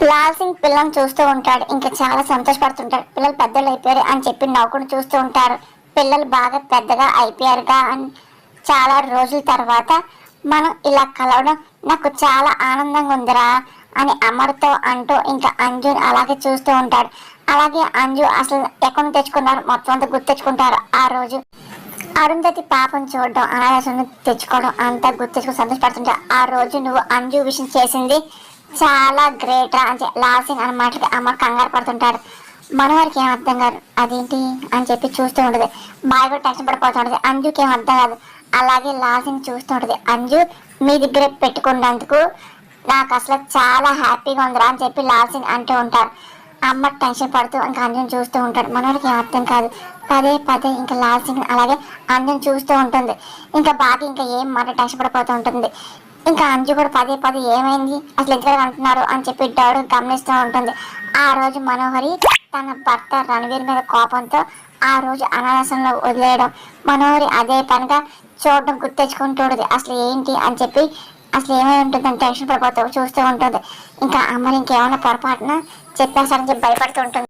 లాల్ సింగ్ పిల్లల్ని చూస్తూ ఉంటాడు. ఇంకా చాలా సంతోషపడుతుంటాడు. పిల్లలు పెద్దలు అయిపోయారు అని చెప్పి నవ్వుకుని చూస్తూ ఉంటారు. పిల్లలు బాగా పెద్దగా అయిపోయారుగా అని చాలా రోజుల తర్వాత మనం ఇలా కలవడం నాకు చాలా ఆనందంగా ఉందిరా అని అమర్తో అంటూ ఇంకా అంజుని అలాగే చూస్తూ ఉంటాడు. అలాగే అంజు అసలు ఎక్కడ తెచ్చుకున్నారు మొత్తం అంతా గుర్తు తెచ్చుకుంటారు. ఆ రోజు అరుంధతి పాపం చూడడం అనాథాశ్రమం తెచ్చుకోవడం అంతా గుర్తు తెచ్చుకుని సంతోషపడుతుంటా. ఆ రోజు నువ్వు అంజు విషయం చేసింది చాలా గ్రేట్ రా అని లాల్ సింగ్ అన్న మాటలకి అమ్మ కంగారు పడుతుంటాడు. మనవారికి ఏం అర్థం కాదు అదేంటి అని చెప్పి చూస్తూ ఉంటుంది. బాయ్ కూడా టెన్షన్ పడిపోతుంటది. అంజుకి ఏం అర్థం కాదు. అలాగే లాల్ సింగ్ చూస్తూ ఉంటుంది. అంజు మీ దగ్గర పెట్టుకున్నందుకు నాకు అసలు చాలా హ్యాపీగా ఉందిరా అని చెప్పి లాల్ సింగ్ అంటూ ఉంటారు. అమ్మ టెన్షన్ పడుతూ ఇంకా అంజుని చూస్తూ ఉంటాడు. మనోడికి ఏం అర్థం కాదు. పదే పదే ఇంకా లాల్ సింగ్ అలాగే అంజుని చూస్తూ ఉంటుంది. ఇంకా బాగా ఇంకా ఏం మాట టెన్షన్ పడిపోతూ ఉంటుంది. ఇంకా అంజు కూడా పదే పదే ఏమైంది అసలు ఇద్దరు అంటున్నారు అని చెప్పి డౌడ్ గమనిస్తూ ఉంటుంది. ఆ రోజు మనోహరి తన భర్త రణవీర్ మీద కోపంతో ఆ రోజు అనాథాశ్రమంలో వదిలేయడం మనోహరి అదే పనిగా చూడడం గుర్తు తెచ్చుకుంటుంది. అసలు ఏంటి అని చెప్పి అసలు ఏమై ఉంటుందని టెన్షన్ పడిపోతూ చూస్తూ ఉంటుంది. ఇంకా అమ్మని ఇంకేమైనా పొరపాటున చెప్పేస్తారని చెప్పి భయపడుతూ ఉంటుంది.